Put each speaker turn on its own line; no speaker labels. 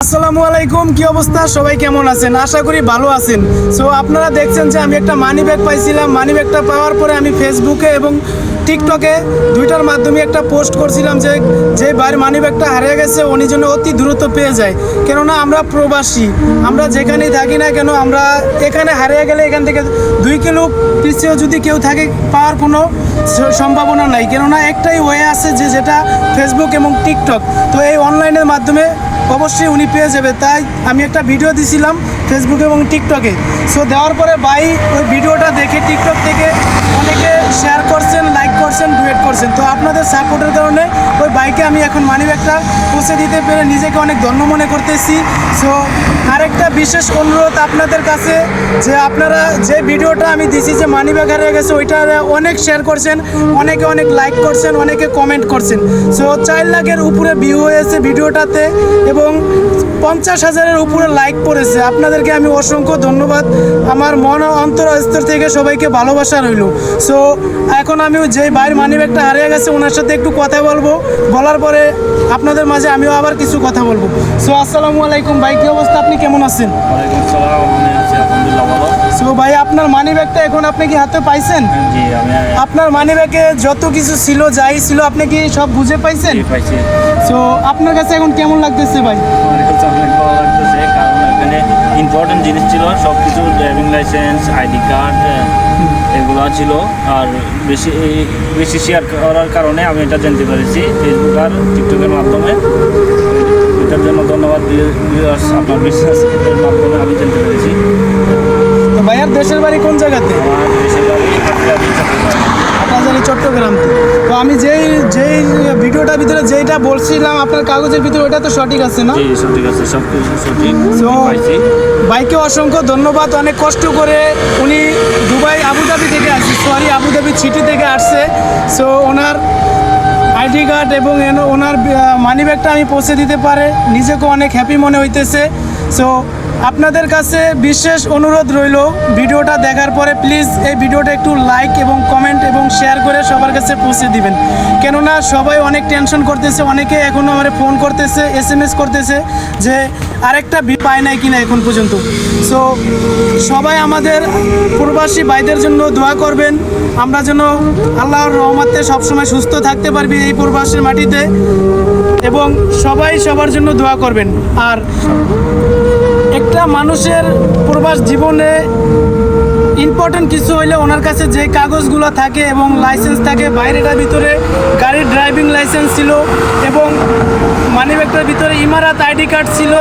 আসসালামু আলাইকুম, কি অবস্থা? সবাই কেমন আছেন? আশা করি ভালো আছেন। সো আপনারা দেখছেন যে আমি একটা মানি ব্যাগ পাইছিলাম। মানি ব্যাগটা পাওয়ার পরে আমি ফেসবুকে এবং টিকটকে দুইটার মাধ্যমে একটা পোস্ট করছিলাম যে ভাইয়ের মানি ব্যাগটা হারিয়ে গেছে উনি যেন অতি দ্রুত পেয়ে যায়। কেননা আমরা প্রবাসী, আমরা যেখানেই থাকি না কেন, আমরা এখানে হারিয়ে গেলে এখান থেকে 2 কিলো পিছিয়েও যদি কেউ থাকে পাওয়ার কোনো সম্ভাবনা নাই। কেননা একটাই ওয়ে আছে যেটা ফেসবুক এবং টিকটক। তো এই অনলাইনের মাধ্যমে অবশ্যই উনি পেয়ে যাবে। তাই আমি একটা ভিডিও দিছিলাম ফেসবুকে এবং টিকটকে। সো দেওয়ার পরে ভাই ওই ভিডিওটা দেখে টিকটক থেকে অনেকে শেয়ার করছেন, লাইক করছেন, ডুয়েট করছেন। তো আপনাদের সাপোর্টের কারণে ওই বাইকে আমি এখন মানি ব্যাগটা পৌঁছে দিতে পেরে নিজেকে অনেক ধন্য মনে করতেছি। সো আরেকটা বিশেষ অনুরোধ আপনাদের কাছে, যে আপনারা যে ভিডিওটা আমি দিছি যে মানি ব্যাগ হারিয়ে গেছে ওইটা অনেক শেয়ার করছেন, অনেকে অনেক লাইক করছেন, অনেকে কমেন্ট করছেন। সো 4 লাখের উপরে ভিউ হয়েছে ভিডিওটাতে এবং 50,000-এর উপরে লাইক পড়েছে। আপনাদেরকে আমি অসংখ্য ধন্যবাদ। আমার মন ও অন্তরস্থল থেকে সবাইকে ভালোবাসা রইল। সো এখন আমি যেই ভাইয়ের মানি ব্যাগটা হারিয়ে গেছে ওনার সাথে একটু কথা বলবো, বলার পরে আপনাদের মাঝে আমিও আবার কিছু কথা বলবো। সো আসসালামু আলাইকুম ভাই, কি অবস্থা? আপনি কেমন আছেন?
ওয়ালাইকুম আসসালাম, আমি আছি আলহামদুলিল্লাহ ভালো।
সো ভাই আপনার মানি ব্যাগটা এখন আপনি কি হাতে পাইছেন?
জি আমি
আপনার মানি ব্যাগে যত কিছু ছিল, যাই ছিল, আপনি কি সব বুঝে পাইছেন?
পাইছি।
সো আপনার কাছে এখন কেমন লাগতেছে ভাই?
আমার কাছে অনেক ভালো লাগতেছে, কারণ এখানে ইম্পর্টেন্ট জিনিস ছিল, সব কিছু ড্রাইভিং লাইসেন্স, আইডি কার্ড এগুলো ছিল। আর বেশি বেশি শেয়ার করার কারণে আমি এটা জানতে পেরেছি ফেসবুক আর টিকটকের মাধ্যমে। এটার জন্য ধন্যবাদ ভিউয়ার্স, আপনার বিশ্বাসের মাধ্যমে আমি জানতে পেরেছি।
তো ভাইয়ার দেশের বাড়ি কোন জায়গাতে?
আমার দেশের বাড়ি চট্টগ্রাম।
আপনার চট্টগ্রাম। তো আমি যেই ভিডিওটার ভিতরে যেইটা বলছিলাম আপনার কাগজের ভিতরে, ওটা তো সঠিক আছে না?
জি সঠিক আছে, সব কিছু সঠিক পাইছি।
ভাইকে অসংখ্য ধন্যবাদ। অনেক কষ্ট করে উনি আবুধাবি সিটি থেকে আসছে। সো ওনার আইডি কার্ড এবং ওনার মানি ব্যাগটা আমি পৌঁছে দিতে পারে নিজেকে অনেক হ্যাপি মনে হইতেছে। সো আপনাদের কাছে বিশেষ অনুরোধ রইল, ভিডিওটা দেখার পরে প্লিজ এই ভিডিওটা একটু লাইক এবং কমেন্ট এবং শেয়ার করে সবার কাছে পৌঁছে দিবেন। কেননা সবাই অনেক টেনশন করতেছে, অনেকে এখনও আমার ফোন করতেছে, SMS করতেছে যে আরেকটা পায় নাই কিনা এখন পর্যন্ত। সো সবাই আমাদের প্রবাসী ভাইদের জন্য দোয়া করবেন, আমরা যেন আল্লাহর রহমতে সবসময় সুস্থ থাকতে পারবি এই প্রবাসীর মাটিতে, এবং সবাই সবার জন্য দোয়া করবেন। আর একটা মানুষের প্রবাস জীবনে ইম্পর্টেন্ট কিছু হইলে ওনার কাছে যে কাগজগুলো থাকে এবং লাইসেন্স থাকে, বাইরেটার ভিতরে গাড়ির ড্রাইভিং লাইসেন্স ছিল এবং মানিব্যাগটার ভিতরে ইমারাত আইডি কার্ড ছিল।